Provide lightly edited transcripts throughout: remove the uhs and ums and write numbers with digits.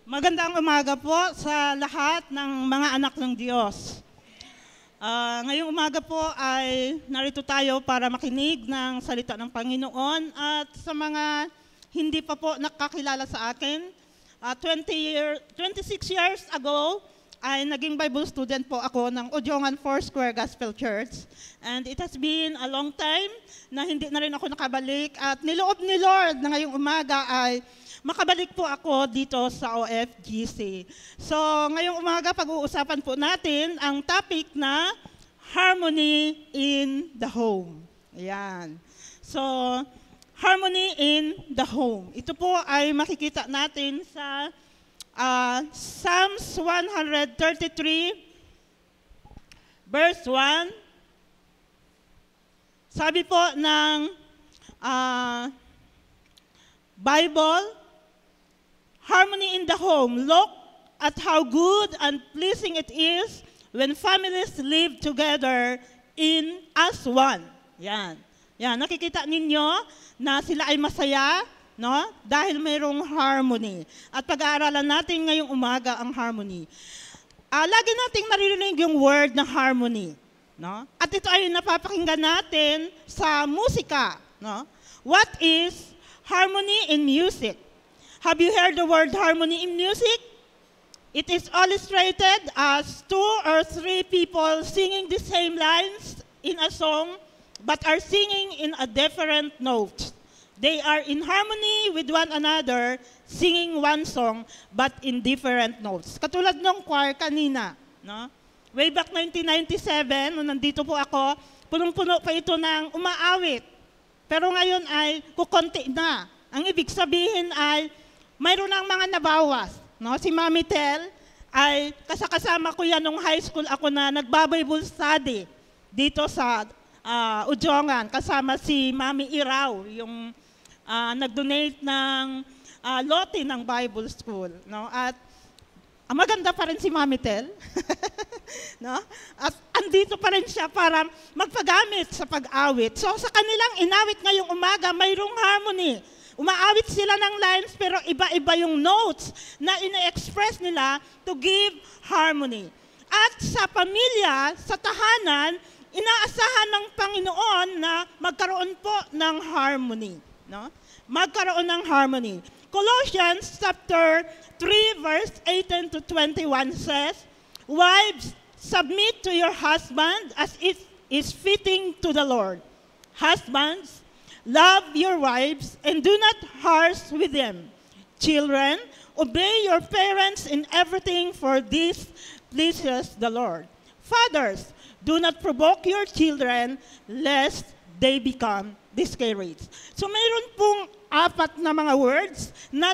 Magandang umaga po sa lahat ng mga anak ng Diyos. Ngayong umaga po ay narito tayo para makinig ng salita ng Panginoon at sa mga hindi pa po nakakilala sa akin, 26 years ago ay naging Bible student po ako ng Udjongan Foursquare Gospel Church. And it has been a long time na hindi na rin ako nakabalik at niloob ni Lord na ngayong umaga ay makabalik po ako dito sa OFGC. So, ngayong umaga pag-uusapan po natin ang topic na Harmony in the Home. Ayan. So, Harmony in the Home. Ito po ay makikita natin sa Psalms 133, verse 1. Sabi po ng Bible, harmony in the home. Look at how good and pleasing it is when families live together as one. Yan. Yan. Nakikita ninyo na sila ay masaya, no? Dahil mayroong harmony. At pag-aaralan natin ngayong umaga ang harmony. Lagi nating maririnig yung word na harmony, no? At ito ay napapakinggan natin sa musika, no? What is harmony in music? Have you heard the word harmony in music? It is illustrated as 2 or 3 people singing the same lines in a song, but are singing in a different note. They are in harmony with one another, singing one song, but in different notes. Katulad ng choir kanina, no? Way back 1997, nung nandito po ako, punong-puno pa ito ng umaawit. Pero ngayon ay kukonti na. Ang ibig sabihin ay mayroon ng mga nabawas. No? Si Mami Tel ay kasama ko yan nung high school ako na nagbabible study dito sa Udjongan. Kasama si Mami Iraw, yung nag-donate ng lote ng Bible School. No? At maganda pa rin si Mami Tel. No? At andito pa rin siya para magpagamit sa pag-awit. So sa kanilang inawit ngayong umaga, mayroong harmony. Umaawit sila ng lines pero iba-iba yung notes na ina-express nila to give harmony. At sa pamilya, sa tahanan, inaasahan ng Panginoon na magkaroon po ng harmony. No? Magkaroon ng harmony. Colossians chapter 3 verse 18 to 21 says, "Wives, submit to your husband as it is fitting to the Lord. Husbands, love your wives and do not harsh with them. Children, obey your parents in everything, for this pleases the Lord. Fathers, do not provoke your children lest they become discouraged." So mayroon pong 4 na mga words na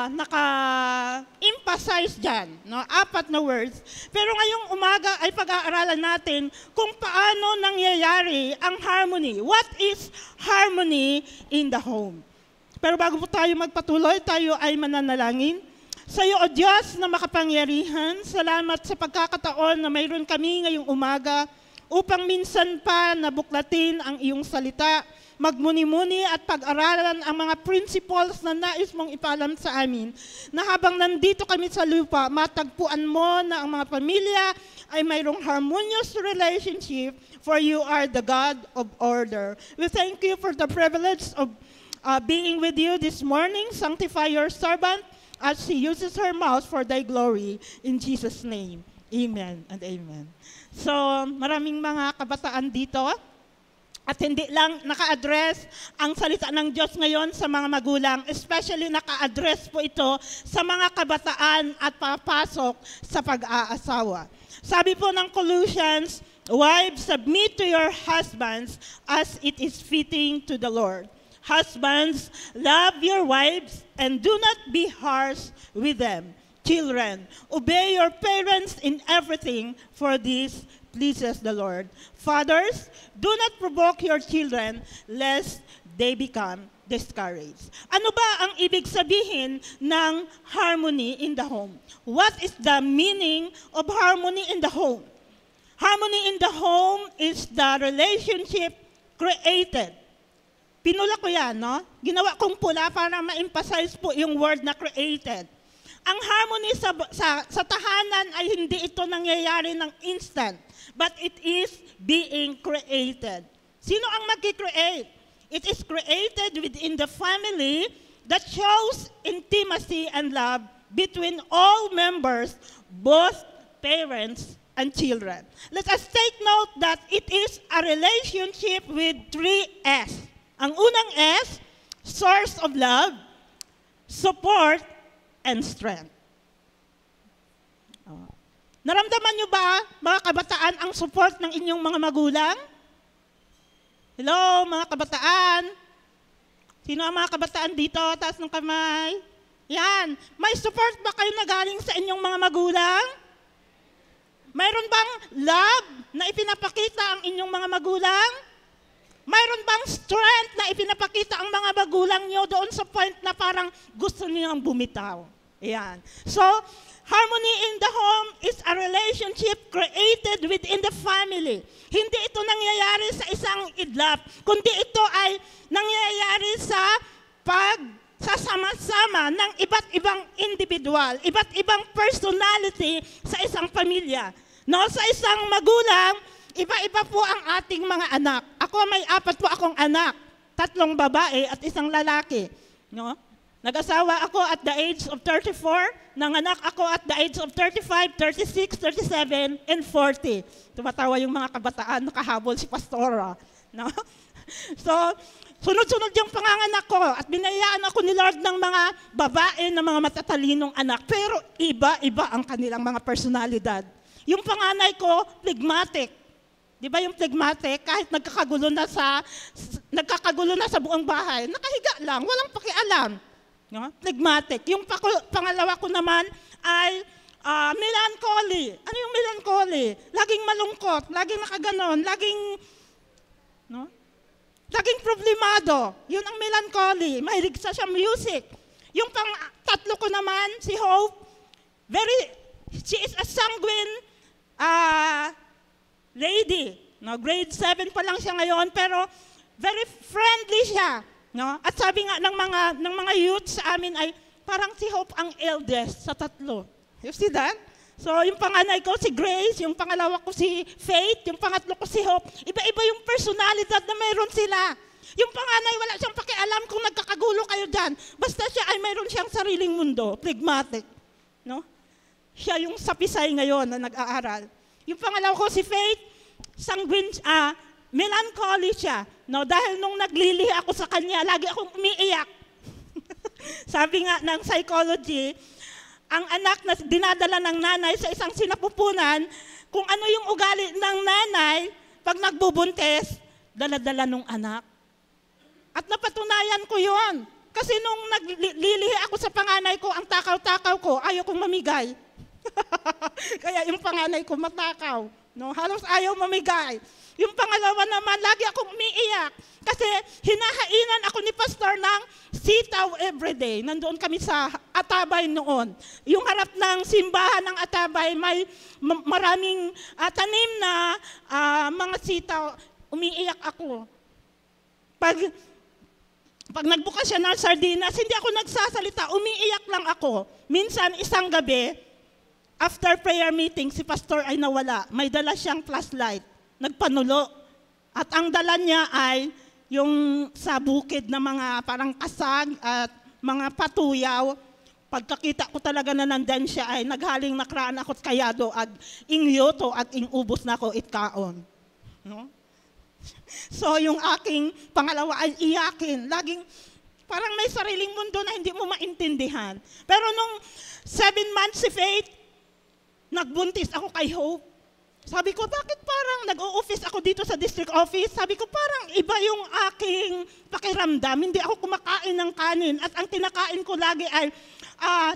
naka-emphasize dyan, no? 4 na words. Pero ngayong umaga ay pag-aaralan natin kung paano nangyayari ang harmony. What is harmony in the home? Pero bago po tayo magpatuloy, tayo ay mananalangin. Sa iyo, O Diyos na makapangyarihan, salamat sa pagkakataon na mayroon kami ngayong umaga upang minsan pa nabuklatin ang iyong salita, magmuni-muni at pag-aralan ang mga principles na nais mong ipalam sa amin, na habang nandito kami sa lupa, matagpuan mo na ang mga pamilya ay mayroong harmonious relationship, for you are the God of order. We thank you for the privilege of being with you this morning. Sanctify your servant as she uses her mouth for thy glory. In Jesus' name, amen and amen. So, maraming mga kabataan dito. At hindi lang naka-address ang salita ng Diyos ngayon sa mga magulang, especially naka-address po ito sa mga kabataan at papasok sa pag-aasawa. Sabi po ng Colossians, "Wives, submit to your husbands as it is fitting to the Lord. Husbands, love your wives and do not be harsh with them. Children, obey your parents in everything, for this pleases the Lord. Fathers, do not provoke your children lest they become discouraged." Ano ba ang ibig sabihin ng harmony in the home? What is the meaning of harmony in the home? Harmony in the home is the relationship created Pinula ko yan, no? Ginawa kong pula para ma-emphasize po yung word na created. Ang harmony sa tahanan ay hindi ito nangyayari ng instant, but it is being created. Sino ang mag-create? It is created within the family that shows intimacy and love between all members, both parents and children. Let us take note that it is a relationship with 3 S. Ang unang S, source of love, support, and strength. Naramdaman niyo ba, mga kabataan, ang support ng inyong mga magulang? Hello, mga kabataan. Sino ang mga kabataan dito? Taas ng kamay. Yan. May support ba kayo na galing sa inyong mga magulang? Mayroon bang love na ipinapakita ang inyong mga magulang? Mayroon bang strength na ipinapakita ang mga magulang nyo doon sa point na parang gusto niyo bumitaw? Yan. So, harmony in the home is a relationship created within the family. Hindi ito nangyayari sa isang idlap, kundi ito ay nangyayari sa pagsasama-sama ng iba't ibang individual, iba't ibang personality sa isang pamilya. No, sa isang magulang, iba-iba po ang ating mga anak. Ako may 4 po akong anak, 3 babae at 1 lalaki. No? Nag-asawa ako at the age of 34, nanganak ako at the age of 35, 36, 37, and 40. Tumatawa yung mga kabataan, nakahabol si Pastora. No? So, sunod-sunod yung panganganak ko at binayaan ako ni Lord ng mga babae na mga matatalinong anak. Pero iba-iba ang kanilang mga personalidad. Yung panganay ko, phlegmatic. Di ba yung phlegmatic, kahit nagkakagulo na sa buong bahay, nakahiga lang, walang pakialam. No? Phlegmatic. Yung pangalawa ko naman ay melancholy. Ano yung melancholy? Laging malungkot, laging nakaganon, laging problemado. Yun ang melancholy. Mahilig sa music. Yung pang-3 ko naman, si Hope, she is a sanguine lady. No, grade 7 pa lang siya ngayon, pero very friendly siya. No? At sabi nga ng mga youth sa amin ay parang si Hope ang eldest sa 3. You see that? So yung panganay ko si Grace, yung pangalawa ko si Faith, yung pangatlo ko si Hope. Iba-iba yung personalidad na mayroon sila. Yung panganay wala siyang pakialam kung nagkakagulo kayo dyan. Basta siya ay mayroon siyang sariling mundo, phlegmatic. No? Siya yung sapisay ngayon na nag-aaral. Yung pangalawa ko si Faith, sanguine, melancholy siya. No, dahil nung naglilihi ako sa kanya, lagi akong umiiyak. Sabi nga ng psychology, ang anak na dinadala ng nanay sa isang sinapupunan, kung ano yung ugali ng nanay, pag nagbubuntes, dala-dala ng anak. At napatunayan ko yon. Kasi nung naglilihi ako sa panganay ko, ang takaw-takaw ko, ayaw kong mamigay. Kaya yung panganay ko matakaw. No? Halos ayaw mamigay. Yung pangalawa naman, lagi akong umiiyak. Kasi hinahainan ako ni Pastor ng sitaw everyday. Nandoon kami sa Atabay noon. Yung harap ng simbahan ng Atabay, may maraming tanim na mga sitaw. Umiiyak ako. Pag nagbukas siya ng sardinas, hindi ako nagsasalita, umiiyak lang ako. Minsan, isang gabi, after prayer meeting, si Pastor ay nawala. May dala siyang flashlight. Nagpanulo. At ang dala niya ay yung sa bukid na mga parang kasag at mga patuyaw. Pagkakita ko talaga na nandan siya ay naghaling nakraan ako't kayado at ingyoto at ingubos na ako itkaon. No? So yung aking pangalawa ay iyakin. Laging parang may sariling mundo na hindi mo maintindihan. Pero nung 7 months si Faith, nagbuntis ako kay Hope. Sabi ko, bakit parang nag-o-office ako dito sa district office? Sabi ko, parang iba yung aking pakiramdam. Hindi ako kumakain ng kanin. At ang kinakain ko lagi ay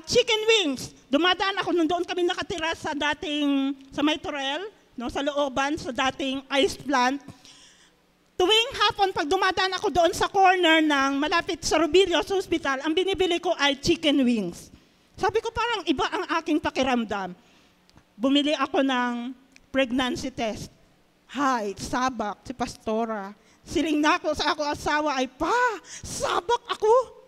chicken wings. Dumadaan ako, nandoon kami nakatira sa may Torel, no, sa looban, sa dating ice plant. Tuwing hapon, pag dumadaan ako doon sa corner ng malapit sa Rubilios Hospital, ang binibili ko ay chicken wings. Sabi ko, parang iba ang aking pakiramdam. Bumili ako ng pregnancy test. Height, sabak, si Pastora, Siling na ako sa ako asawa ay, Pa, sabak ako.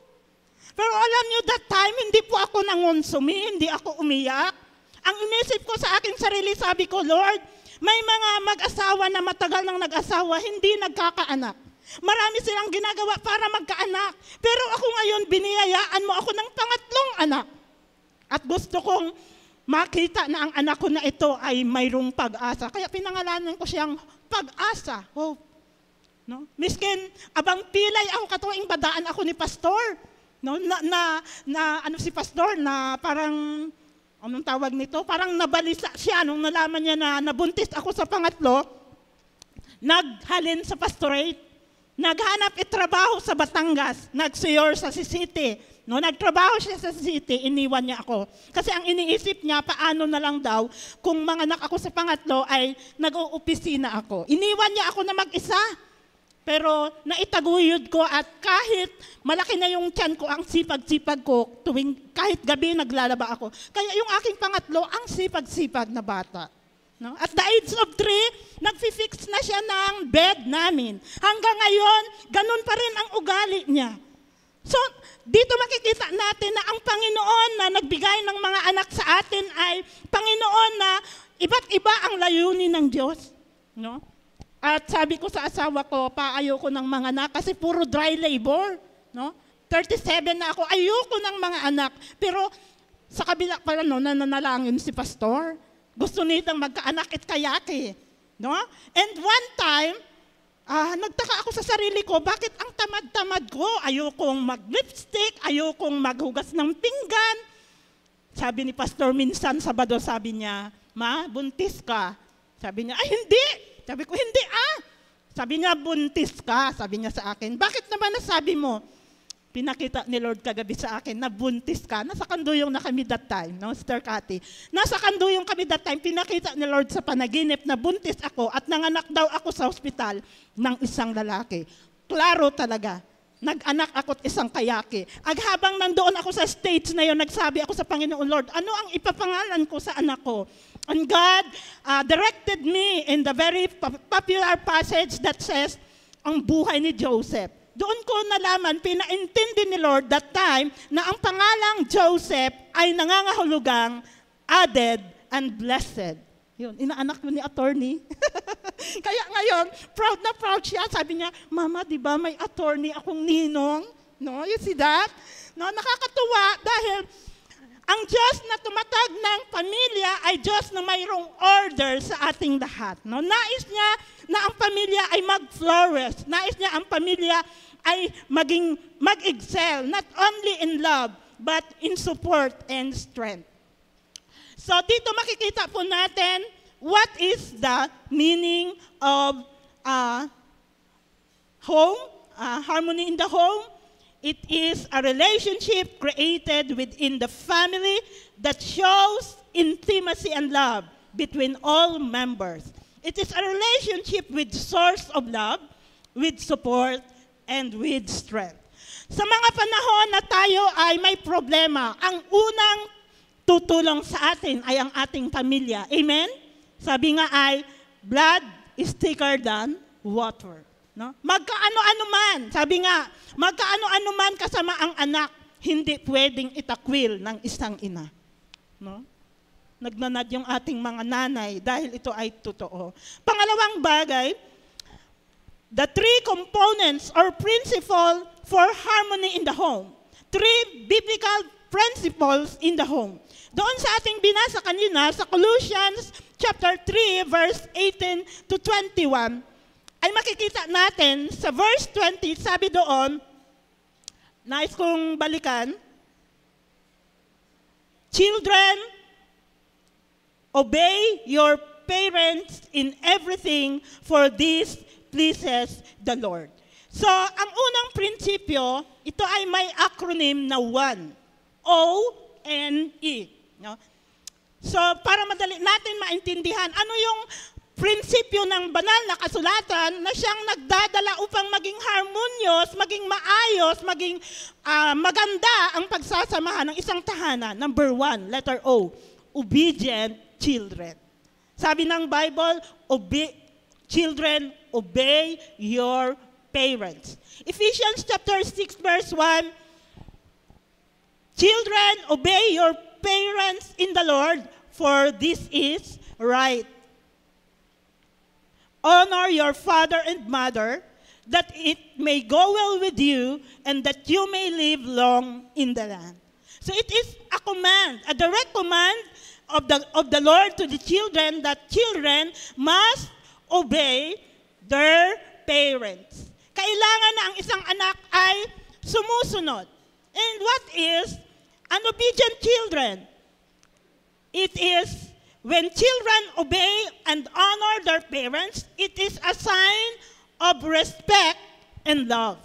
Pero alam niyo, that time, hindi po ako nangonsumi, hindi ako umiyak. Ang inisip ko sa aking sarili, sabi ko, Lord, may mga mag-asawa na matagal nang nag-asawa, hindi nagkakaanak. Marami silang ginagawa para magkaanak. Pero ako ngayon, biniyayaan mo ako ng pangatlong anak. At gusto kong makita na ang anak ko na ito ay mayroong pag-asa. Kaya pinangalanan ko siyang pag-asa, hope. No? Miskin, abang pilay ako katuwing badaan ako ni pastor. No? Ano si pastor na parang, anong tawag nito? Parang nabalisa siya nung nalaman niya na nabuntis ako sa pangatlo, naghalin sa pastorate. Naghanap trabaho sa Batangas, nagsuyor sa City. No, nagtrabaho siya sa City, iniwan niya ako. Kasi ang iniisip niya, paano na lang daw, kung manganak ako sa pangatlo ay nag-uopisina ako. Iniwan niya ako na mag-isa. Pero naitaguyod ko at kahit malaki na yung tiyan ko, ang sipag-sipag ko, kahit gabi naglalaba ako. Kaya yung aking pangatlo, ang sipag-sipag na bata. No? At the age of 3, nagfi-fix na siya ng bed namin. Hanggang ngayon, ganun pa rin ang ugali niya. So, dito makikita natin na ang Panginoon na nagbigay ng mga anak sa atin ay Panginoon na iba't iba ang layunin ng Diyos. No? At sabi ko sa asawa ko, ayaw ko ng mga anak kasi puro dry labor. No? 37 na ako, ayoko ng mga anak. Pero sa kabila pala nananalangin si pastor. Gusto nitang magkaanak at kayaki. No? And one time, nagtaka ako sa sarili ko, bakit ang tamad-tamad ko? Ayokong mag-lipstick, ayokong maghugas ng pinggan. Sabi ni pastor minsan, Sabado, sabi niya, Ma, buntis ka. Sabi niya, ay hindi. Sabi ko, hindi Sabi niya, buntis ka. Sabi niya sa akin, bakit naman nasabi mo? Pinakita ni Lord kagabi sa akin na buntis ka. Nasa Kanduyong na kami that time, no, Sister Cathy. Nasa Kanduyong kami that time, pinakita ni Lord sa panaginip na buntis ako at nanganak daw ako sa ospital ng isang lalaki. Klaro talaga. Nag-anak ako't isang kayaki. Habang nandoon ako sa stage na yon, nagsabi ako sa Panginoon, Lord, ano ang ipapangalan ko sa anak ko? And God directed me in the very popular passage that says, ang buhay ni Joseph. Doon ko nalaman, pinaintindi ni Lord that time na ang pangalang Joseph ay nangangahulugang added and blessed. Yun, inaanak ko ni attorney. Kaya ngayon, proud na proud siya. Sabi niya, Mama, di ba may attorney akong ninong? No, you see that? No, nakakatuwa dahil ang Diyos na tumatag ng pamilya ay Diyos na mayroong order sa ating lahat. No? Nais niya na ang pamilya ay mag-flourish. Nais niya ang pamilya ay mag-excel, not only in love, but in support and strength. So dito makikita po natin what is the meaning of home, harmony in the home. It is a relationship created within the family that shows intimacy and love between all members. It is a relationship with source of love, with support, and with strength. Sa mga panahon na tayo ay may problema, ang unang tutulong sa atin ay ang ating pamilya. Amen? Sabi nga ay, blood is thicker than water. No? Magkaano-ano man, sabi nga, magkaano-ano man kasama ang anak, hindi pwedeng itakwil ng isang ina. No? Nagnanad yung ating mga nanay dahil ito ay totoo. Pangalawang bagay, the three components or principle for harmony in the home. Three biblical principles in the home. Doon sa ating binasa kanina sa Colossians chapter 3 verse 18 to 21, ay makikita natin sa verse 20, sabi doon, nais kong balikan, Children, obey your parents in everything, for this pleases the Lord. So, ang unang prinsipyo, ito ay may acronym na ONE. O-N-E. No? So, para madali natin maintindihan, ano yung prinsipyo ng banal na kasulatan na siyang nagdadala upang maging harmonious, maging maayos, maging maganda ang pagsasamahan ng isang tahanan. Number 1, letter O, obedient children. Sabi ng Bible, children, obey your parents. Ephesians chapter 6 verse 1, children, obey your parents in the Lord, for this is right. Honor your father and mother, that it may go well with you, and that you may live long in the land. So it is a command, a direct command of the Lord to the children, that children must obey their parents. Kailangan na ang isang anak ay sumusunod. And what is an obedient children? It is when children obey and honor their parents, it is a sign of respect and love.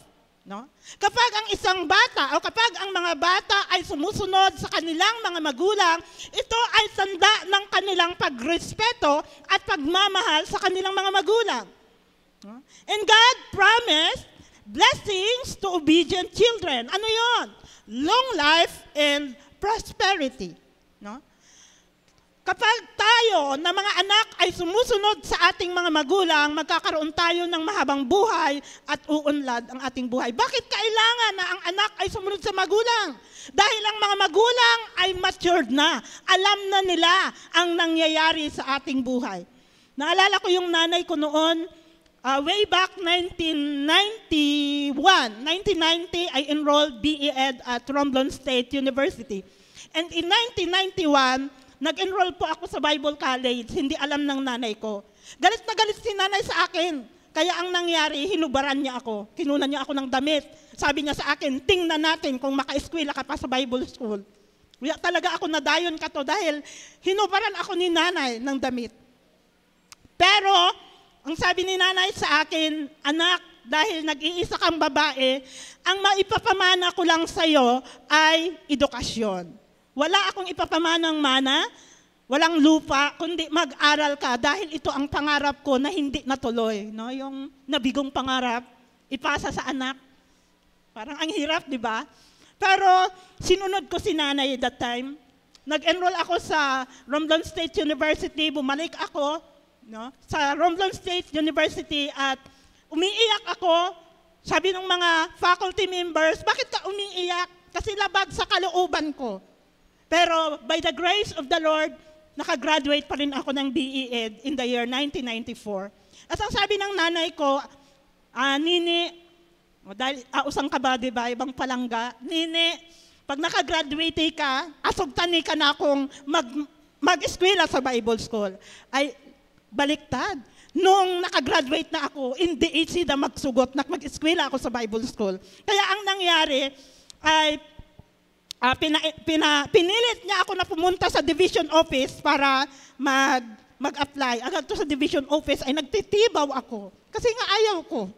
No? Kapag ang isang bata o kapag ang mga bata ay sumusunod sa kanilang mga magulang, ito ay tanda ng kanilang pagrespeto at pagmamahal sa kanilang mga magulang. No? And God promised blessings to obedient children. Ano yon? Long life and prosperity. No? Kapag tayo na mga anak ay sumusunod sa ating mga magulang, magkakaroon tayo ng mahabang buhay at uunlad ang ating buhay. Bakit kailangan na ang anak ay sumunod sa magulang? Dahil ang mga magulang ay matured na. Alam na nila ang nangyayari sa ating buhay. Naalala ko yung nanay ko noon, way back 1990, I enrolled BE Ed at Romblon State University. And in 1991, nag-enroll po ako sa Bible College, hindi alam ng nanay ko. Galit na galit si nanay sa akin. Kaya ang nangyari, hinubaran niya ako. Kinunan niya ako ng damit. Sabi niya sa akin, tingnan natin kung maka-eskwela ka pa sa Bible School. Kaya talaga ako nadayon ka to dahil hinubaran ako ni nanay ng damit. Pero, ang sabi ni nanay sa akin, anak, dahil nag-iisa kang babae, ang maipapamana ko lang sa'yo ay edukasyon. Wala akong ipapamanang mana, walang lupa, kundi mag-aral ka dahil ito ang pangarap ko na hindi natuloy. No? Yung nabigong pangarap, ipasa sa anak. Parang ang hirap, di ba? Pero sinunod ko si nanay that time. Nag-enroll ako sa Romblon State University, bumalik ako sa Romblon State University at umiiyak ako. Sabi ng mga faculty members, bakit ka umiiyak? Kasi labag sa kalooban ko. Pero by the grace of the Lord, nakagraduate pa rin ako ng BE Ed in the year 1994. At ang sabi ng nanay ko, Nini, dahil ausang ka ba, diba, ibang palangga, Nini, pag nakagraduate ka, asugtani ka na akong mag-eskwela sa Bible School. Ay, baliktad. Nung nakagraduate na ako, hindi easy na magsugot na mag-eskwela ako sa Bible School. Kaya ang nangyari ay pinilit niya ako na pumunta sa division office para mag-apply. Agad to sa division office ay nagtitibaw ako. Kasi nga ayaw ko.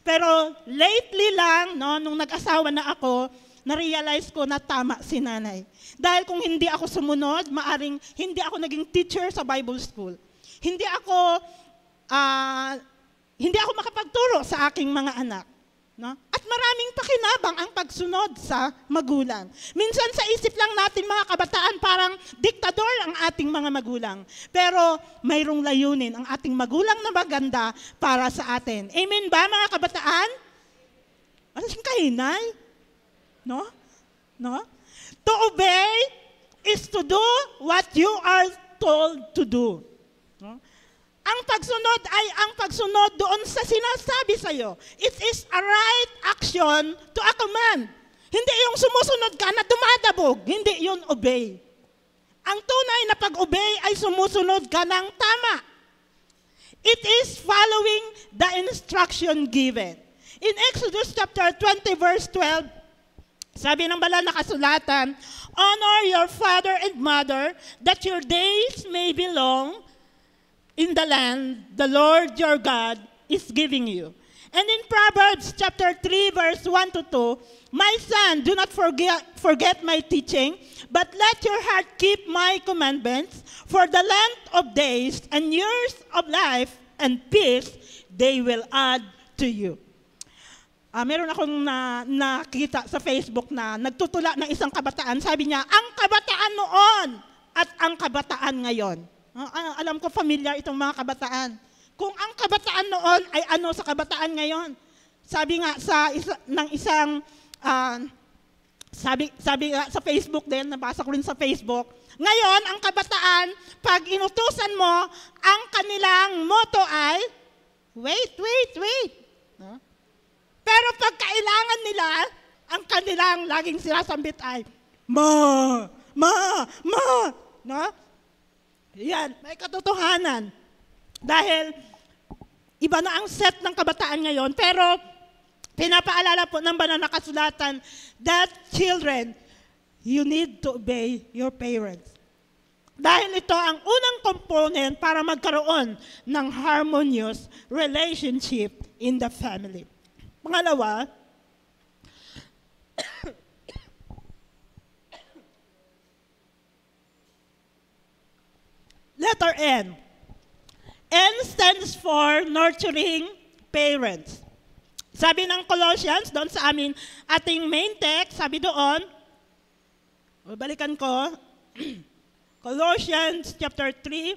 Pero lately lang, nung nag-asawa na ako, na-realize ko na tama si nanay. Dahil kung hindi ako sumunod, maaring hindi ako naging teacher sa Bible School. Hindi ako makapagturo sa aking mga anak. No? At maraming pakinabang ang pagsunod sa magulang. Minsan sa isip lang natin mga kabataan, parang diktador ang ating mga magulang. Pero mayroong layunin ang ating magulang na maganda para sa atin. Amen ba mga kabataan? Ano siyang kahinay? No? To obey is to do what you are told to do. No? Ang pagsunod ay ang pagsunod doon sa sinasabi sa'yo. It is a right action to a command. Hindi yung sumusunod ka na dumadabog. Hindi yun obey. Ang tunay na pag-obey ay sumusunod ka ng tama. It is following the instruction given. In Exodus chapter 20 verse 12, sabi ng banal na kasulatan, honor your father and mother that your days may be long in the land the Lord your God is giving you. And in Proverbs chapter 3 verse 1 to 2, my son, do not forget my teaching, but let your heart keep my commandments, for the length of days and years of life and peace they will add to you. Meron akong nakita sa Facebook na nagtutula ng isang kabataan. Sabi niya, ang kabataan noon at ang kabataan ngayon. Alam ko familiar itong mga kabataan. Kung ang kabataan noon ay ano sa kabataan ngayon. sabi nga ng isang, sabi nga sa Facebook din, nabasa ko rin sa Facebook, ngayon, ang kabataan, pag inutusan mo, ang kanilang motto ay, wait. No? Pero pag kailangan nila, ang kanilang laging sinasambit ay, Ma! No? Yan, may katotohanan. Dahil, iba na ang set ng kabataan ngayon, pero pinapaalala po ng banal na kasulatan that children, you need to obey your parents. Dahil ito ang unang component para magkaroon ng harmonious relationship in the family. Pangalawa, letter N. N stands for nurturing parents. Sabi ng Colossians, doon sa ating main text, sabi doon, balikan ko, Colossians chapter 3.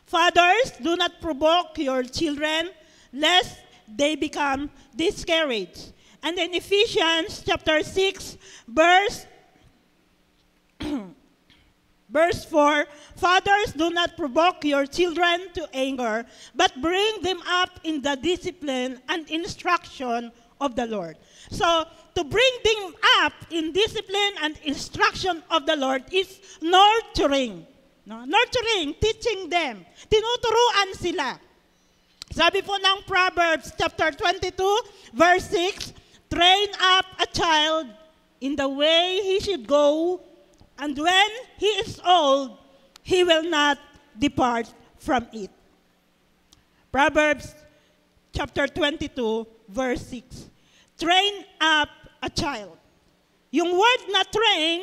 Fathers, do not provoke your children, lest they become discouraged. And then Ephesians chapter 6, verse 4, fathers, do not provoke your children to anger, but bring them up in the discipline and instruction of the Lord. So, to bring them up in discipline and instruction of the Lord is nurturing. No? Nurturing, teaching them. Tinuturuan sila. Sabi po ng Proverbs chapter 22, verse 6, train up a child in the way he should go, and when he is old, he will not depart from it. Proverbs chapter 22, verse 6. Train up a child. Yung word na train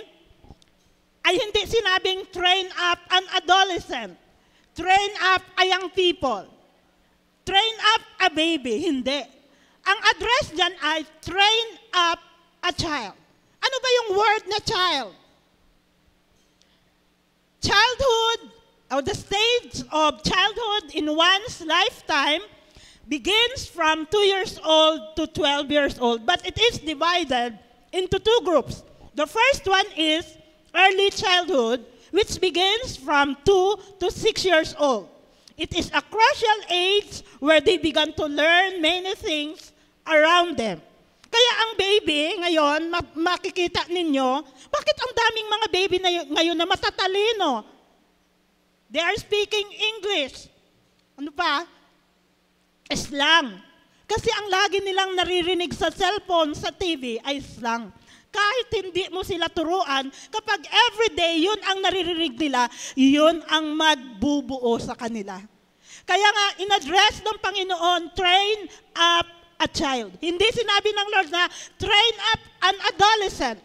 ay hindi sinabing train up an adolescent. Train up a young people. Train up a baby. Hindi. Ang address dyan ay train up a child. Ano ba yung word na child? Childhood, or the stage of childhood in one's lifetime begins from 2 years old to 12 years old, but it is divided into two groups. The first one is early childhood, which begins from 2 to 6 years old. It is a crucial age where they began to learn many things around them. Kaya ang baby, ngayon, makikita ninyo, bakit ang daming mga baby ngayon na matatalino? They are speaking English. Ano pa? Slang. Kasi ang lagi nilang naririnig sa cellphone, sa TV, ay slang. Kahit hindi mo sila turuan, kapag everyday yun ang naririnig nila, yun ang magbubuo sa kanila. Kaya nga, in-address ng Panginoon, train up a child. Hindi sinabi ng Lord na, train up an adolescent.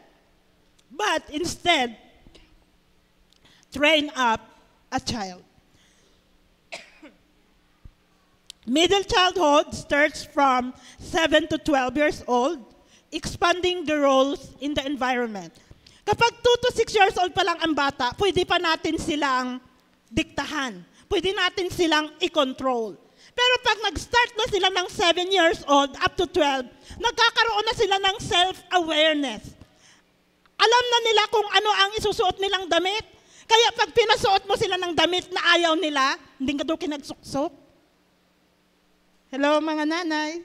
But instead, train up a child. Middle childhood starts from 7 to 12 years old, expanding the roles in the environment. Kapag 2 to 6 years old pa lang ang bata, pwede pa natin silang diktahan. Pwede natin silang i-control. Pero pag nag-start na sila ng 7 years old up to 12, nagkakaroon na sila ng self-awareness. Alam na nila kung ano ang isusuot nilang damit. Kaya pag pinasuot mo sila ng damit na ayaw nila, hindi ka daw kinagsuksok. Hello, mga nanay.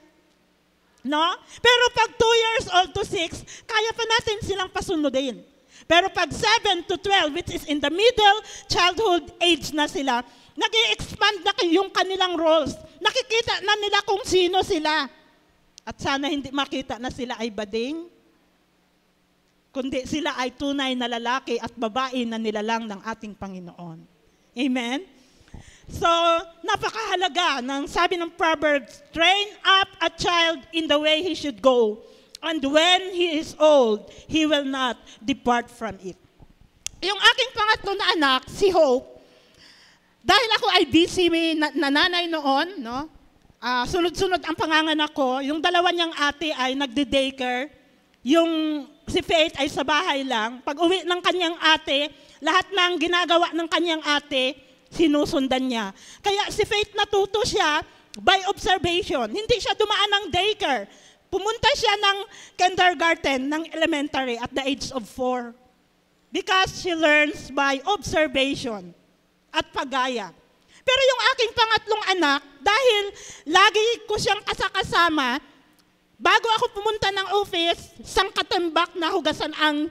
No? Pero pag 2 years old to 6, kaya pa natin silang pasunodin. Pero pag 7 to 12, which is in the middle childhood age na sila, nag-i-expand na yung kanilang roles. Nakikita na nila kung sino sila. At sana hindi makita na sila ay bading, kundi sila ay tunay na lalaki at babae na nilalang ng ating Panginoon. Amen? So, napakahalaga ng sabi ng Proverbs, train up a child in the way he should go, and when he is old, he will not depart from it. Yung aking pangatlo na anak, si Hope, dahil ako ay busy na nanay noon, no? Sunod-sunod ang panganganak ko, yung dalawa niyang ate ay nagde-daycare, yung si Faith ay sa bahay lang. Pag uwi ng kanyang ate, lahat ng ginagawa ng kanyang ate, sinusundan niya. Kaya si Faith natuto siya by observation. Hindi siya dumaan ng daycare. Pumunta siya ng kindergarten, ng elementary at the age of 4. Because she learns by observation at pagaya. Pero yung aking pangatlong anak, dahil lagi ko siyang kasama, bago ako pumunta ng office, sangkatambak na hugasan ang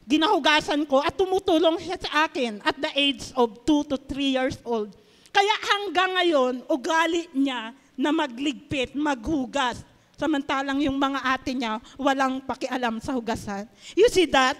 ginahugasan ko at tumutulong siya sa akin at the age of 2 to 3 years old. Kaya hanggang ngayon, ugali niya na magligpit, maghugas. Samantalang yung mga ate niya, walang pakialam sa hugasan. You see that?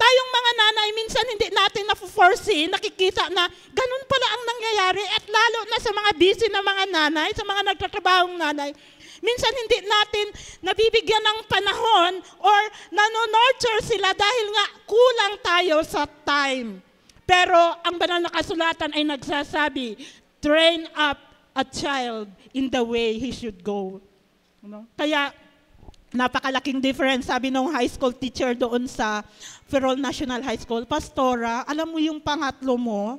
Tayong mga nanay, minsan hindi natin na-foresee, nakikita na ganun pala ang nangyayari at lalo na sa mga busy na mga nanay, sa mga nagtatrabahong nanay, minsan hindi natin nabibigyan ng panahon or nano-nurture sila dahil nga kulang tayo sa time. Pero ang banal na kasulatan ay nagsasabi, train up a child in the way he should go. Kaya napakalaking difference, sabi ng high school teacher doon sa Ferrol National High School, Pastora, alam mo yung pangatlo mo,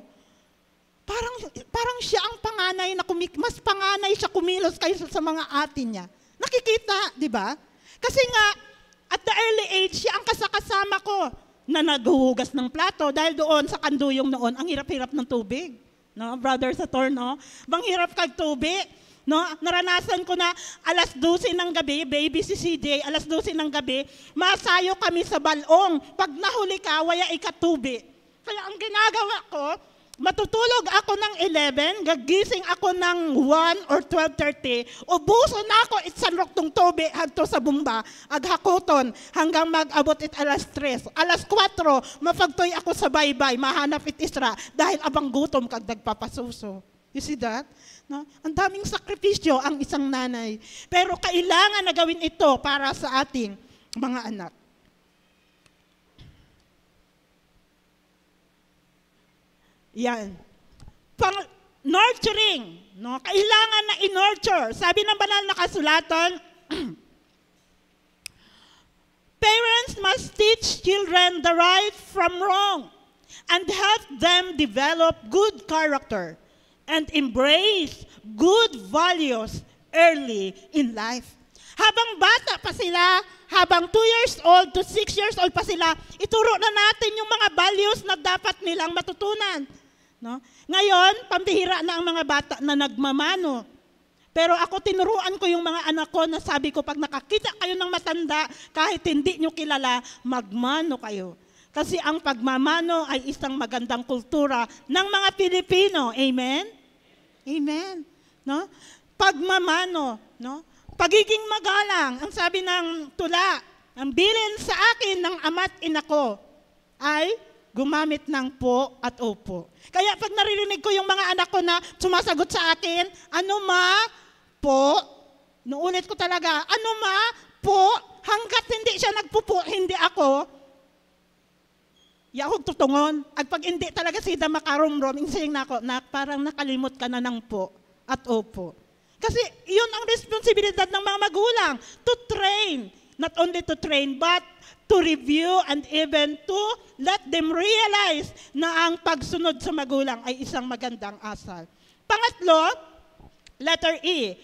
parang siya ang panganay na mas panganay siya kumilos kaysa sa mga ate niya. Nakikita, di ba? Kasi nga, at the early age, siya ang kasama ko na naghuhugas ng plato dahil doon sa kanduyong noon, ang hirap-hirap ng tubig. No, Brother Sator, no? Bang hirap kag tubig. No, naranasan ko na alas 12 ng gabi, baby si CJ, alas 12 ng gabi, masayo kami sa balong. Pag nahuli ka, waya ikatubi. Kaya ang ginagawa ko, matutulog ako ng 11, gagising ako ng 1 or 12:30, ubuso na ako itsanrok tong tobe hangto sa bumba, aghakoton hanggang mag-abot it alas 3. Alas 4, mapagtoy ako sa baybay, mahanap it isra dahil abang gutom kag nagpapasuso. You see that? No? Ang daming sakripisyo ang isang nanay. Pero kailangan na gawin ito para sa ating mga anak. Yan. Nurturing. No? Kailangan na in-nurture. Sabi ng banal na kasulatan, parents must teach children the right from wrong and help them develop good character and embrace good values early in life. Habang bata pa sila, habang 2 years old to 6 years old pa sila, ituro na natin yung mga values na dapat nilang matutunan. No? Ngayon, pambihira na ang mga bata na nagmamano. Pero ako tinuruan ko yung mga anak ko na sabi ko, pag nakakita kayo ng matanda, kahit hindi nyo kilala, magmano kayo. Kasi ang pagmamano ay isang magandang kultura ng mga Pilipino. Amen? Amen. No? Pagmamano, no? Pagiging magalang, ang sabi ng tula, ang bilin sa akin ng ama't ina ko ay gumamit ng po at opo. Kaya pag naririnig ko yung mga anak ko na sumasagot sa akin, ano ma? Po? Nuulit ko talaga, ano ma? Po? Hanggat hindi siya nagpupo, hindi ako, yakog tutungon. At pag hindi talaga sida makarumrom, insayang na ako, na parang nakalimot ka na ng po at opo. Kasi yun ang responsibilidad ng mga magulang, to train. Not only to train, but to review and even to let them realize na ang pagsunod sa magulang ay isang magandang asal. Pangatlo, letter E.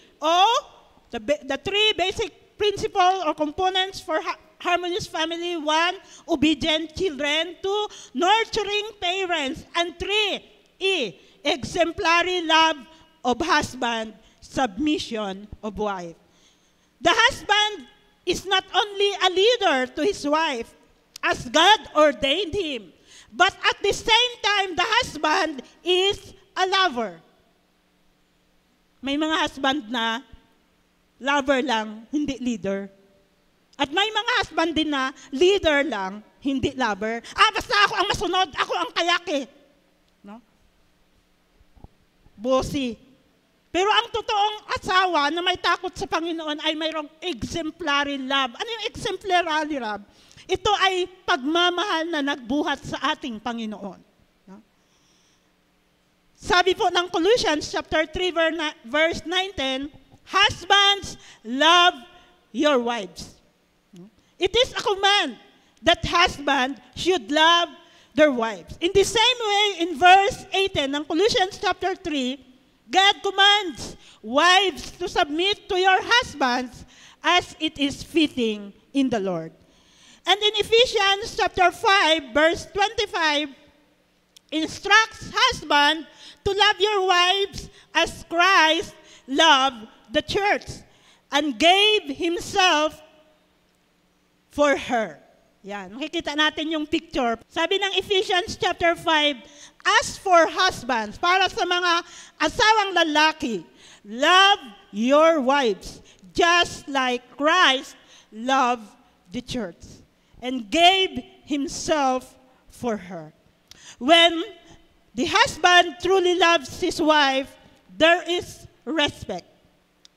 The three basic principles or components for harmonious family. 1, obedient children. 2, nurturing parents. And 3, E, exemplary love of husband, submission of wife. The husband is not only a leader to his wife, as God ordained him, but at the same time, the husband is a lover. May mga husband na lover lang, hindi leader. At may mga husband din na leader lang, hindi lover. Basta ako ang masunod, ako ang kayaki. No? Bossy. Pero ang totoong asawa na may takot sa Panginoon ay mayroong exemplary love. Ano yung exemplary love? Ito ay pagmamahal na nagbuhat sa ating Panginoon. No? Sabi po ng Colossians chapter 3 verse 19, husbands, love your wives. It is a command that husband should love their wives. In the same way, in verse 18 ng Colossians chapter 3, God commands wives to submit to your husbands as it is fitting in the Lord. And in Ephesians chapter 5, verse 25, instructs husbands to love your wives as Christ loved the church and gave himself for her. Yan, makikita natin yung picture. Sabi ng Ephesians chapter 5, as for husbands, para sa mga asawang lalaki, love your wives just like Christ loved the church and gave himself for her. When the husband truly loves his wife, there is respect,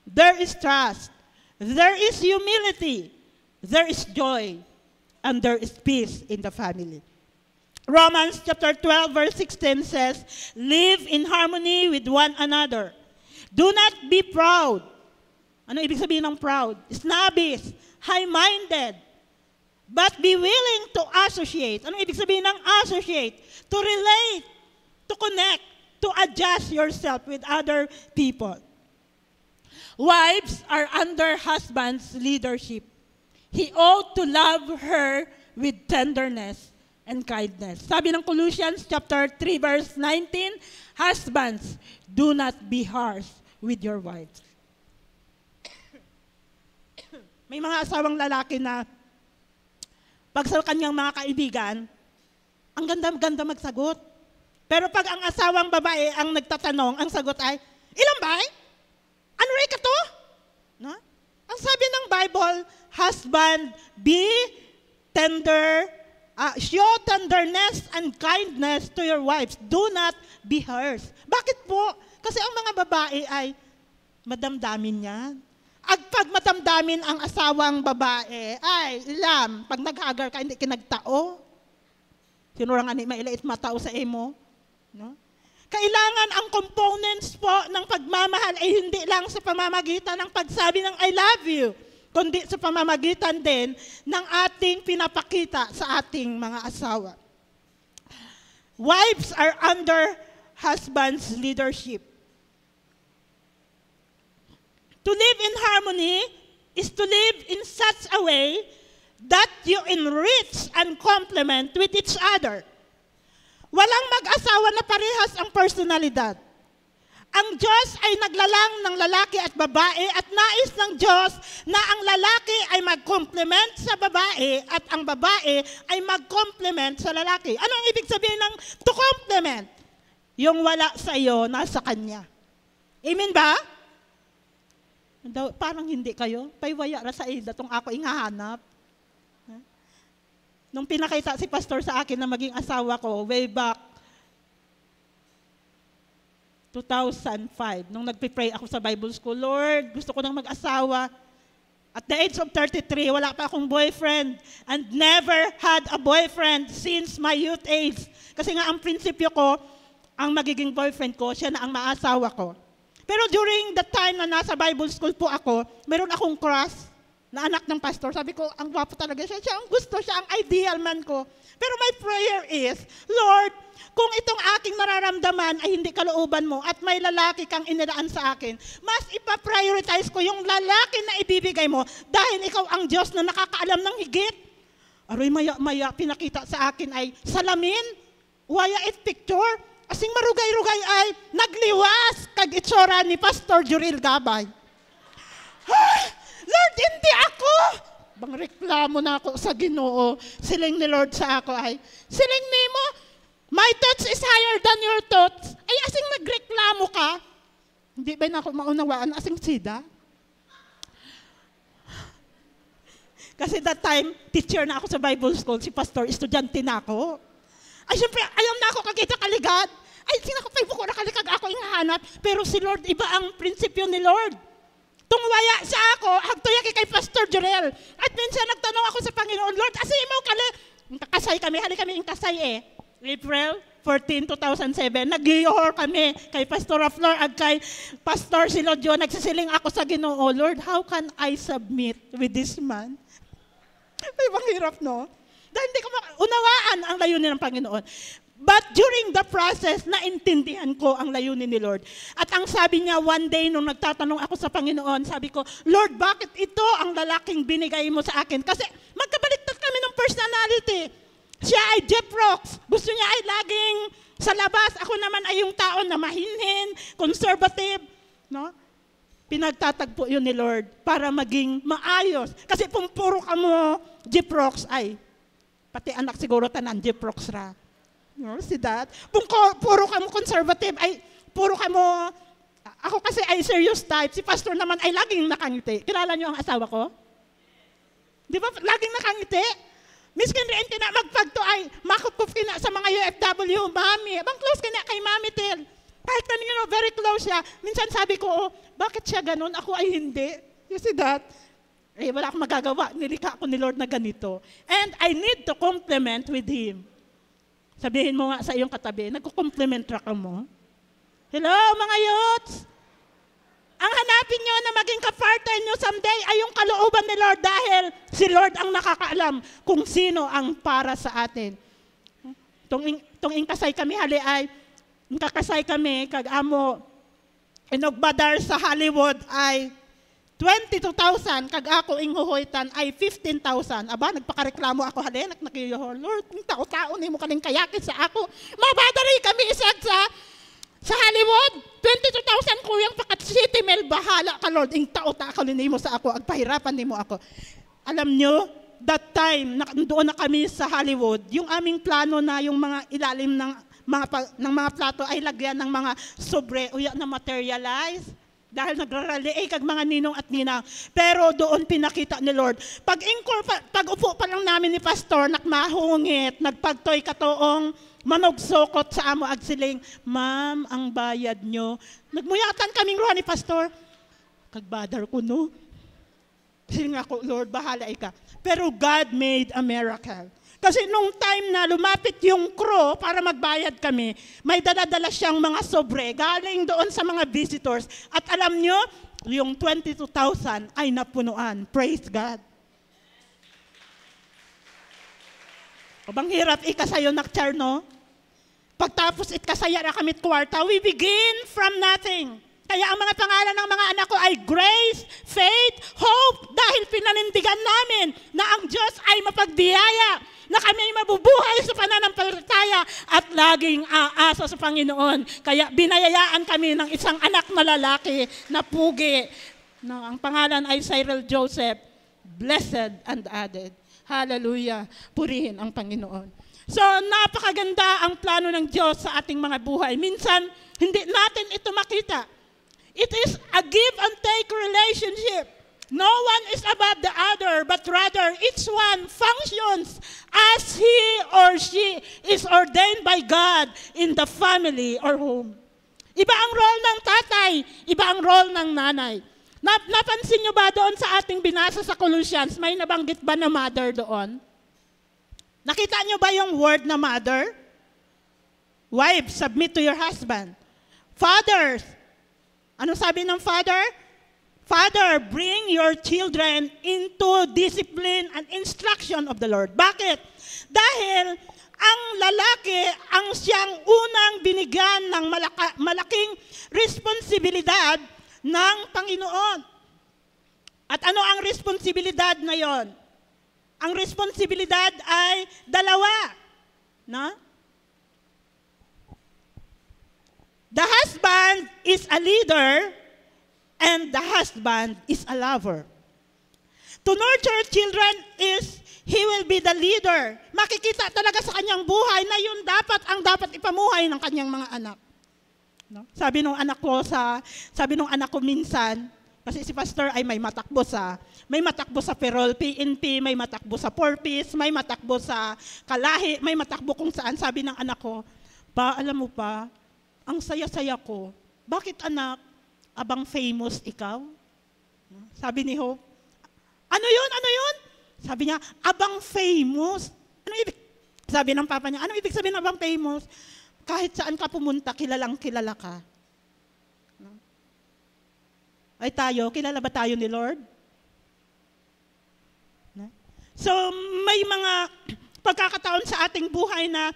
there is trust, there is humility, there is joy, and there is peace in the family. Romans chapter 12 verse 16 says, live in harmony with one another. Do not be proud. Ano ibig sabihin ng proud? Snobbish, high-minded, but be willing to associate. Ano ibig sabihin ng associate? To relate, to connect, to adjust yourself with other people. Wives are under husband's leadership. He ought to love her with tenderness and kindness. Sabi ng Colossians chapter 3 verse 19, husbands, do not be harsh with your wives. May mga asawang lalaki na pag sa kanyang mga kaibigan, ang ganda-ganda magsagot. Pero pag ang asawang babae ang nagtatanong, ang sagot ay, ilang ba? Ano rin ka to? No? Ang sabi ng Bible, husband, be tender, show tenderness and kindness to your wives. Do not be harsh. Bakit po? Kasi ang mga babae ay madamdamin yan. At pag madamdamin ang asawang babae, ay, pag nag-hagar ka, hindi kinagtao. Sinurang ani mailait matao sa emo. No? Kailangan ang components po ng pagmamahal ay hindi lang sa pamamagitan ng pagsabi ng I love you, kundi sa pamamagitan din ng ating pinapakita sa ating mga asawa. Wives are under husband's leadership. To live in harmony is to live in such a way that you enrich and complement with each other. Walang mag-asawa na parehas ang personalidad. Ang Diyos ay naglalang ng lalaki at babae at nais ng Diyos na ang lalaki ay mag-complement sa babae at ang babae ay mag-complement sa lalaki. Ano ang ibig sabihin ng to complement? Yung wala sa iyo, nasa kanya. Amen ba? Parang hindi kayo. Paywaya ra sa ida tong ako inghahanap. Nung pinakita si pastor sa akin na maging asawa ko, way back 2005, nung nagpipray ako sa Bible School, Lord, gusto ko nang mag-asawa. At the age of 33, wala pa akong boyfriend and never had a boyfriend since my youth age. Kasi nga ang prinsipyo ko, ang magiging boyfriend ko, siya na ang maasawa ko. Pero during the time na nasa Bible School po ako, meron akong crush na anak ng pastor. Sabi ko, ang gwapo talaga siya. Siya ang gusto, siya ang ideal man ko. Pero my prayer is, Lord, kung itong aking nararamdaman ay hindi kalooban mo at may lalaki kang inilaan sa akin, mas ipaprioritize ko yung lalaki na ibibigay mo dahil ikaw ang Diyos na nakakaalam ng higit. Aroy maya-maya, pinakita sa akin ay salamin, waya it picture, asing marugay-rugay ay nagliwas kag itsura ni Pastor Juril Gabay. Lord, hindi ako! Bang reklamo na ako sa Ginoo. Siling ni Lord sa ako ay, siling ni mo, my thoughts is higher than your thoughts. Ay, asing nagreklamo ka. Hindi ba na ako maunawaan? Asing sida? Kasi that time, teacher na ako sa Bible School, si pastor, estudyante na ako. Ay, siyempre, ayaw na ako kagita kaligad. Ay, sinakapay po ko na kalikag ako inghanap. Pero si Lord, iba ang prinsipyo ni Lord. Tungwaya sa ako, hagtuya kay Pastor Jurel. At minsan nagtanong ako sa Panginoon, Lord, asay mo kali. Kasay kami, hali kami yung kasay April 14, 2007, nag-ior kami kay Pastor Flor at kay Pastor Silodyo. Nagsisiling ako sa Ginoo, Lord, how can I submit with this man? Ay, bang hirap, no? Dahil hindi ko unawaan ang layunin ng Panginoon. But during the process, naintindihan ko ang layunin ni Lord. At ang sabi niya, one day, nung nagtatanong ako sa Panginoon, sabi ko, Lord, bakit ito ang lalaking binigay mo sa akin? Kasi magkabaliktad kami ng personality. Siya ay Jeff Rocks. Gusto niya ay laging sa labas. Ako naman ay yung tao na mahinhin, conservative. No? Pinagtatagpo yun ni Lord para maging maayos. Kasi puro ka mo, Jeff Rocks, ay, pati anak siguro tanan, Jeff Rocks ra. No, si Dad. Puro ka mo conservative, ay, puro ka mo, ako kasi ay serious type, si Pastor naman ay laging nakangiti. Kilala niyo ang asawa ko? Di ba, laging nakangiti? Miskin rin kina magpagto ay, makukup kina sa mga UFW, Mami. Abang close kina kay Mami Tel. Kahit kami very close siya. Minsan sabi ko, oh, bakit siya ganun? Ako ay hindi. You see that? Eh, wala akong magagawa. Nilikha ko ni Lord na ganito. And I need to compliment with Him. Sabihin mo nga sa iyong katabi, nagko-compliment ka mo. Hello, mga youths! Ang hanapin nyo na maging ka-partner nyo someday ay yung kalooban ni Lord dahil si Lord ang nakakaalam kung sino ang para sa atin. Tung inkasay kami hali ay, kakasay kami, kag-amo, inogbadar sa Hollywood ay 22,000, kag ako inghuhoytan ay 15,000. Aba, nagpakareklamo ako, hali, nakiyo, Lord, kung tao-tao ni mo kaning kayakit sa ako. Mabadari kami isag sa Hollywood. 22,000 kuyang pakat city mel, bahala ka, Lord. Ing tao-tao ni mo sa ako, agpahirapan ni mo ako. Alam nyo, that time, doon na kami sa Hollywood, yung aming plano na yung mga ilalim ng mga plato ay lagyan ng mga sobre, uya na materialize. Dahil nagrarali, kag mga ninong at ninang. Pero doon pinakita ni Lord. Pag-upo pa lang namin ni Pastor, nakmahungit, nagpagtoy katoong manugsokot sa amo agsiling, Ma'am, ang bayad nyo. Nagmuyatan kaming ruha ni Pastor. Kagbadar ko, no? Kasi nga ko, Lord, bahala ka. Pero God made a miracle. Kasi nung time na lumapit yung crew para magbayad kami, may dadadala siyang mga sobre galing doon sa mga visitors. At alam nyo, yung 22,000 ay napunuan. Praise God. Abang hirap ikasayo nakchar, no? Pagtapos ikasaya na kami kwarta, we begin from nothing. Kaya ang mga pangalan ng mga anak ko ay Grace, Faith, Hope, dahil pinanindigan namin na ang Diyos ay mapagbiyaya, na kami ay mabubuhay sa pananampalataya at laging aasa sa Panginoon. Kaya binayayaan kami ng isang anak na lalaki na pugi. No, ang pangalan ay Cyril Joseph, blessed and added. Hallelujah. Purihin ang Panginoon. So, napakaganda ang plano ng Diyos sa ating mga buhay. Minsan, hindi natin ito makita. It is a give and take relationship. No one is above the other, but rather each one functions as he or she is ordained by God in the family or home. Iba ang role ng tatay, iba ang role ng nanay. Napansin nyo ba doon sa ating binasa sa Colossians, may nabanggit ba na mother doon? Nakita nyo ba yung word na mother? Wives, submit to your husband. Fathers, ano sabi ng father? Father, bring your children into discipline and instruction of the Lord. Bakit? Dahil ang lalaki ang siyang unang binigyan ng malaking responsibilidad ng Panginoon. At ano ang responsibilidad na yon? Ang responsibilidad ay dalawa. No? The husband is a leader and the husband is a lover. To nurture children is, he will be the leader. Makikita talaga sa kanyang buhay na yun ang dapat ipamuhay ng kanyang mga anak. No? Sabi nung anak ko minsan, kasi si pastor ay may matakbo sa Perol PNP, may matakbo sa Porpis, may matakbo sa Kalahi, may matakbo kung saan. Sabi ng anak ko, Pa, alam mo pa, ang saya-saya ko. Bakit anak? Abang famous ikaw? Sabi ni Hope, ano yun? Sabi niya, abang famous. Ano ibig? Sabi ng papa niya, ano ibig sabihin abang famous? Kahit saan ka pumunta, kilalang kilala ka. Ay tayo, kilala ba tayo ni Lord? So may mga pagkakataon sa ating buhay na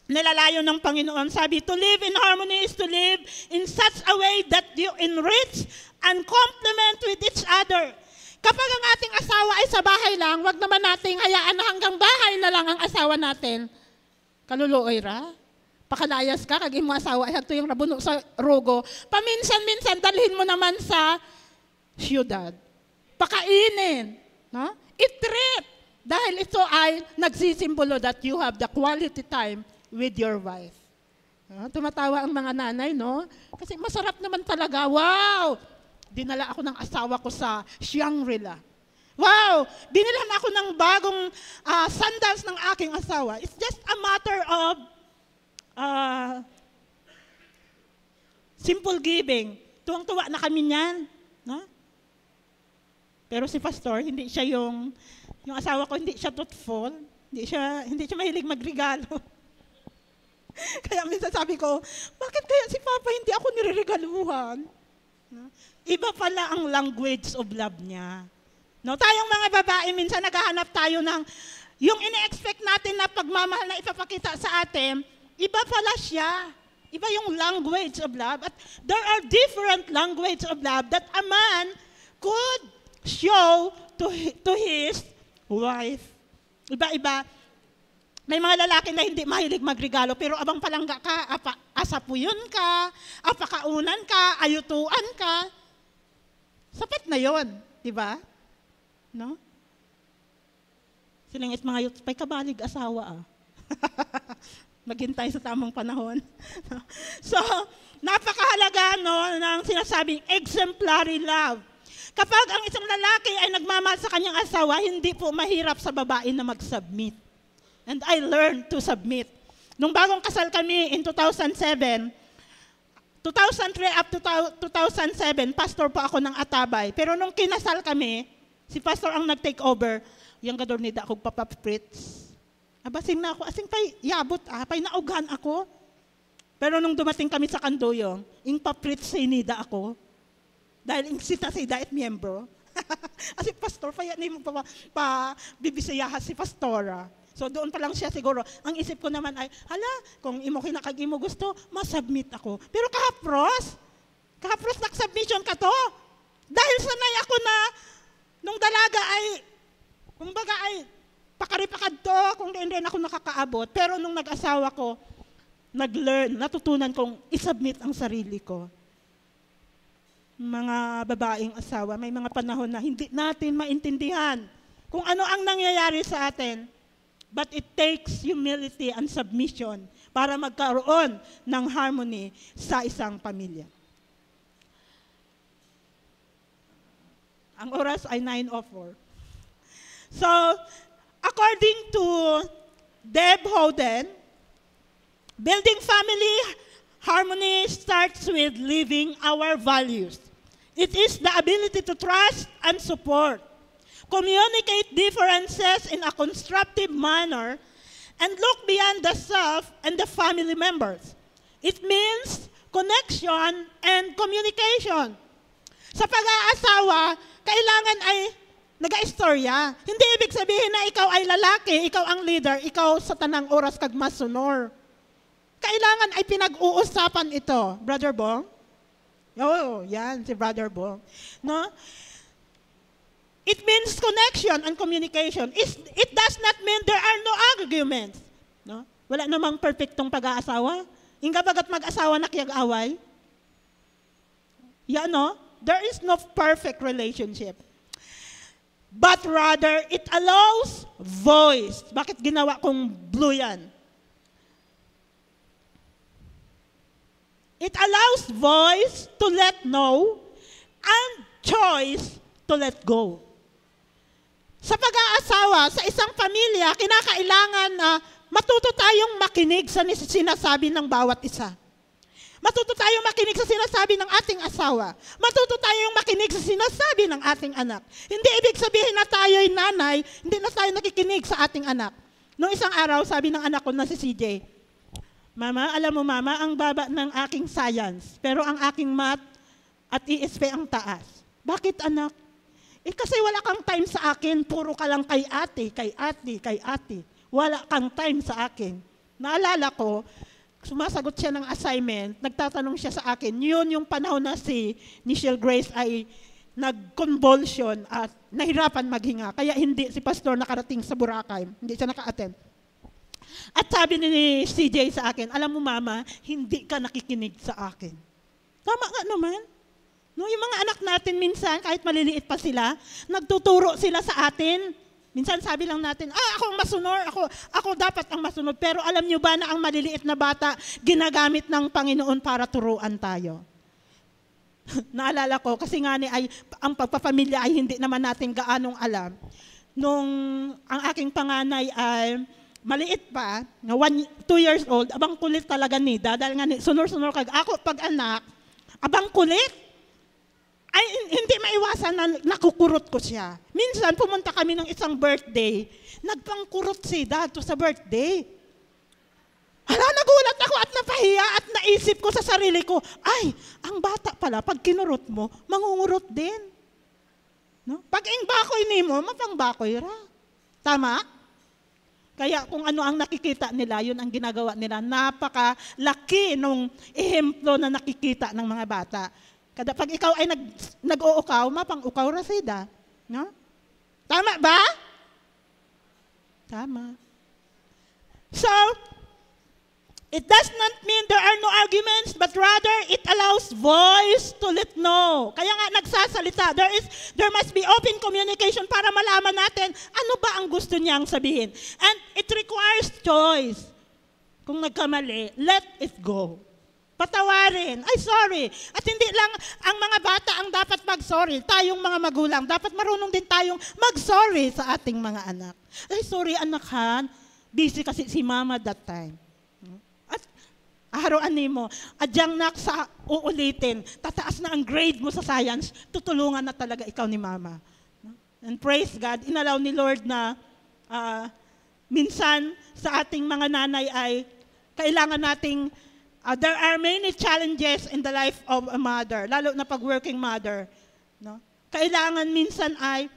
nilalayo ng Panginoon. Sabi, to live in harmony is to live in such a way that you enrich and complement with each other. Kapag ang ating asawa ay sa bahay lang, wag naman nating hayaan na hanggang bahay na lang ang asawa natin. Kaluluoy ra. Pakalayas ka, kag imo asawa ay hagto yung rabuno sa rogo. Paminsan-minsan, dalhin mo naman sa siyudad. Pakainin. No? I-treat. Dahil ito ay nagsisimbolo that you have the quality time with your wife. Tumatawa ang mga nanay, no? Kasi masarap naman talaga. Wow! Dinala ako ng asawa ko sa Shangri-La. Wow! Binilhan ako ng bagong sandals ng aking asawa. It's just a matter of simple giving. Tuwang-tuwa na kami niyan. No? Pero si pastor, hindi siya yung asawa ko, hindi siya truthful. Hindi siya mahilig magregalo. Kaya minsan sabi ko, bakit kaya si Papa hindi ako nireregaluhan? No? Iba pala ang language of love niya. No, tayong mga babae, minsan naghahanap tayo ng, yung ine-expect natin na pagmamahal na ipapakita sa atin, iba pala siya. Iba yung language of love. At there are different language of love that a man could show to his wife. Iba-iba. May mga lalaki na hindi mahilig magregalo, pero abang palangga ka, asapuyon ka, apakaunan ka, ayutuan ka. Sapat na yon, di ba? No? Silingit mga yut, pa'y kabalig asawa Maghintay sa tamang panahon. So, napakahalaga no, ng sinasabing exemplary love. Kapag ang isang lalaki ay nagmamahal sa kanyang asawa, hindi po mahirap sa babae na mag-submit. And I learned to submit. Nung bagong kasal kami in 2003 up to 2007, pastor po ako ng Atabay. Pero nung kinasal kami, si pastor ang nag-take over, yung gador nida akong papaprits. Abasing na ako, asing pa'y yabot pa'y naughan ako. Pero nung dumating kami sa Kanduyong, ing paprits sa inida ako. Dahil ing sita sa idait miyembro. Asi pastor, pa'y ni mo pa bibisayahas si pastora. So doon pa lang siya siguro. Ang isip ko naman ay, hala, kung imo kinakag imo gusto, masubmit ako. Pero kahapros nag-submission ka to. Dahil sanay ako na, nung dalaga ay, kumbaga ay, pakaripakad to, kung hindi ako nakakaabot. Pero nung nag-asawa ko, nag-learn, natutunan kong isubmit ang sarili ko. Mga babaeng asawa, may mga panahon na hindi natin maintindihan kung ano ang nangyayari sa atin. But it takes humility and submission para magkaroon ng harmony sa isang pamilya. Ang oras ay 9:04. So, according to Deb Howden, building family harmony starts with living our values. It is the ability to trust and support, communicate differences in a constructive manner, and look beyond the self and the family members. It means connection and communication. Sa pag-aasawa, kailangan ay nag-istorya. Hindi ibig sabihin na ikaw ay lalaki, ikaw ang leader, ikaw sa tanang oras kag masunor. Kailangan ay pinag-uusapan ito. Brother Bong? Oo, yan, si Brother Bong. No? It means connection and communication. It does not mean there are no arguments. No? Wala namang perfectong pag-aasawa. Inga bagat mag-asawa na kiyag-away. Yan, no? There is no perfect relationship. But rather, it allows voice. Bakit ginawa kong blue yan? It allows voice to let know and choice to let go. Sa pag-aasawa, sa isang pamilya, kinakailangan na matuto tayong makinig sa sinasabi ng bawat isa. Matuto tayong makinig sa sinasabi ng ating asawa. Matuto tayong makinig sa sinasabi ng ating anak. Hindi ibig sabihin na tayo'y nanay, hindi na tayo nakikinig sa ating anak. Noong isang araw, sabi ng anak ko na si CJ, Mama, alam mo mama, ang baba ng aking science, pero ang aking math at ESP ang taas. Bakit anak? Kasi wala kang time sa akin, puro ka lang kay ate, kay ate, kay ate. Wala kang time sa akin. Naalala ko, sumasagot siya ng assignment, nagtatanong siya sa akin, yun yung panahon na si Nichelle Grace ay nag-convulsion at nahirapan maghinga. Kaya hindi si pastor nakarating sa Boracay. Hindi siya naka-attend. At sabi ni CJ sa akin, alam mo mama, hindi ka nakikinig sa akin. Tama nga naman. No, yung mga anak natin minsan, kahit maliliit pa sila, nagtuturo sila sa atin. Minsan sabi lang natin, ako ang masunod, ako dapat ang masunod. Pero alam nyo ba na ang maliliit na bata, ginagamit ng Panginoon para turuan tayo? Naalala ko, kasi nga ay ang pagpapamilya ay hindi naman natin gaanong alam. Nung ang aking panganay ay maliit pa, 2 years old, abang kulit talaga nida, dahil nga sunor-sunor kag ako pag anak, abang kulit. Ay, hindi maiwasan na nakukurot ko siya. Minsan, pumunta kami ng isang birthday, nagpangkurot si dad sa birthday. Hala, nagulat ako at napahiya at naisip ko sa sarili ko, ay, ang bata pala, pag kinurot mo, mangungurot din. No? Pag ingbakoy ni mo, mapangbakoy ra. Tama? Kaya kung ano ang nakikita nila, yun ang ginagawa nila. Napakalaki nung ehemplo na nakikita ng mga bata. Kada pag ikaw ay nag-uukaw, mapang-ukaw ra sida. No? Tama ba? Tama. So, it does not mean there are no arguments, but rather it allows voice to let know. Kaya nga nagsasalita, there must be open communication para malaman natin ano ba ang gusto niyang sabihin. And it requires choice. Kung nagkamali, let it go. Patawarin. Ay, sorry. At hindi lang ang mga bata ang dapat mag-sorry. Tayong mga magulang, dapat marunong din tayong mag-sorry sa ating mga anak. Ay, sorry anak ha. Busy kasi si mama that time. At haruan mo, adyang nak sa uulitin, tataas na ang grade mo sa science, tutulungan na talaga ikaw ni mama. And praise God, inalaw ni Lord na minsan sa ating mga nanay ay kailangan nating there are many challenges in the life of a mother, lalo na pag working mother. No? Kailangan minsan ay,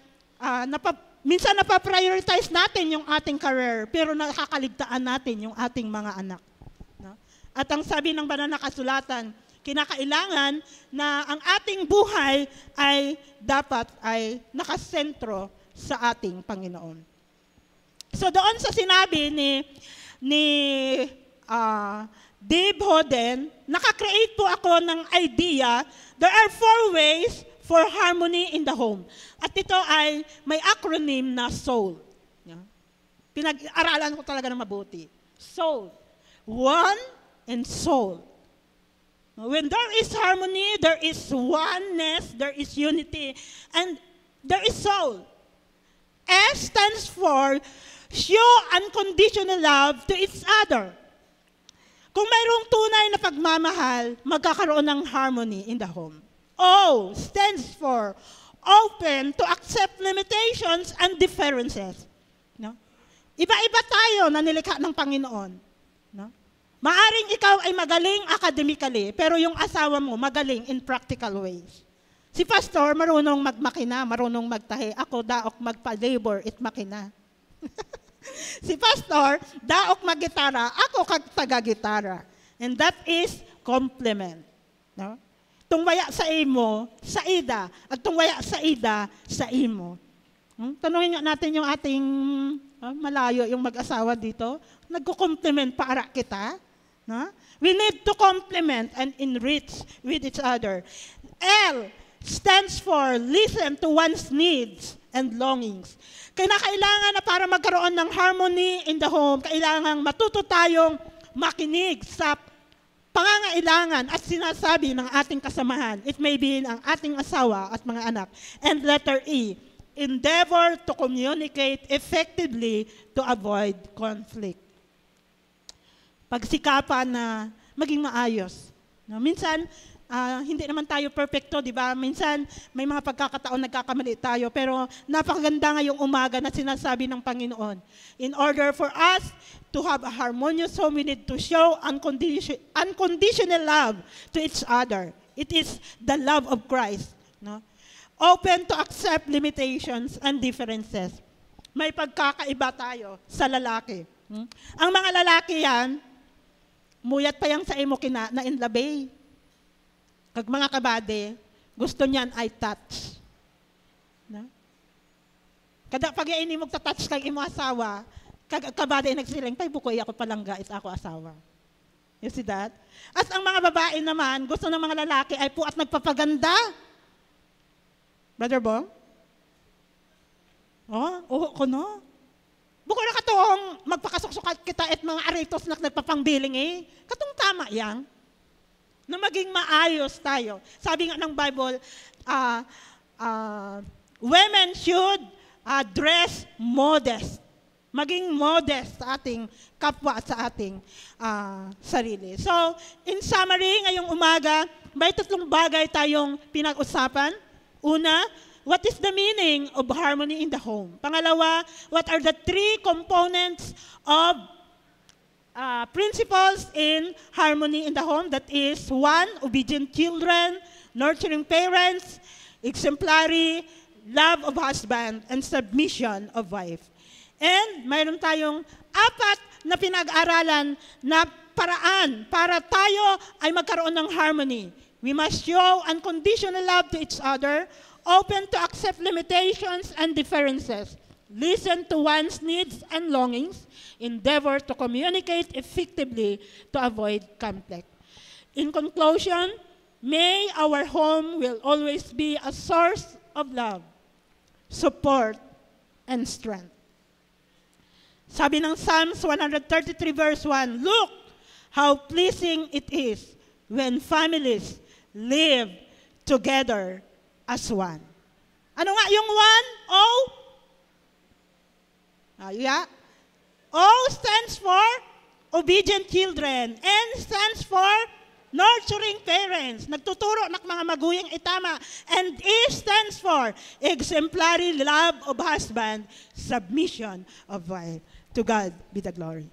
minsan napaprioritize natin yung ating career, pero nakakaligtaan natin yung ating mga anak. No? At ang sabi ng banal na kasulatan, kinakailangan na ang ating buhay ay dapat ay nakasentro sa ating Panginoon. So doon sa sinabi ni Dave Hoden, nakakreate po ako ng idea. There are 4 ways for harmony in the home. At ito ay may acronym na SOUL. Pinag-aralan ko talaga ng mabuti. SOUL. One and soul. When there is harmony, there is oneness, there is unity, and there is soul. S stands for show unconditional love to each other. Kung mayroong tunay na pagmamahal, magkakaroon ng harmony in the home. O stands for open to accept limitations and differences. No? Iba-iba tayo na nilikha ng Panginoon. No? Maaring ikaw ay magaling academically, pero yung asawa mo magaling in practical ways. Si pastor, marunong magmakina, marunong magtahi. Ako, daok magpa-labor at makina. Si pastor, daok mag-gitara, ako kag taga-gitara. And that is complement. No? Tungwaya sa imo, sa ida. At tungwaya sa ida, sa imo. Tanungin nga natin yung ating malayo, yung mag-asawa dito. Nagko-complement para kita. No? We need to complement and enrich with each other. L stands for listen to one's needs and longings. Kailangan na para magkaroon ng harmony in the home, kailangan matuto tayong makinig sa pangangailangan at sinasabi ng ating kasamahan. It may be ng ating asawa at mga anak. And letter E, endeavor to communicate effectively to avoid conflict. Pagsikapan na maging maayos. No, minsan, hindi naman tayo perfecto, di ba? Minsan, may mga pagkakataon nagkakamali tayo, pero napakaganda ngayong umaga na sinasabi ng Panginoon. In order for us to have a harmonious home, we need to show unconditional love to each other. It is the love of Christ. No? Open to accept limitations and differences. may pagkakaiba tayo sa lalaki. Ang mga lalaki yan, muyat pa yang sa imo kina na inlabay. Kag mga kabade, gusto niyan ay touch. No? Kada pag ini mo touch kag imo asawa, kag kabade nagsiling, tay bukoy ako palangga it ako asawa. You see that? As ang mga babae naman, gusto ng mga lalaki ay puat nagpapaganda. Brother Bong? Oo ko no. Buko na katong magpakasuksukat kita at mga aritos na nagpapangbiling eh. Katong tama yang. Na maging maayos tayo. Sabi nga ng Bible, women should dress modest. Maging modest sa ating kapwa at sa ating sarili. So, in summary, ngayong umaga, may tatlong bagay tayong pinag-usapan. Una, what is the meaning of harmony in the home? Pangalawa, what are the three components of principles in harmony in the home? That is, one, obedient children, nurturing parents, exemplary love of husband, and submission of wife. And mayroon tayong apat na pinag-aralan na paraan para tayo ay magkaroon ng harmony. We must show unconditional love to each other, open to accept limitations and differences, listen to one's needs and longings, endeavor to communicate effectively to avoid conflict. In conclusion, may our home will always be a source of love, support, and strength. Sabi ng Psalms 133 verse 1, look how pleasing it is when families live together as one. Ano nga yung one? O? Yeah. O stands for obedient children. N stands for nurturing parents. Nagtuturo ng mga maguyang itama. And E stands for exemplary love of husband, submission of wife. To God be the glory.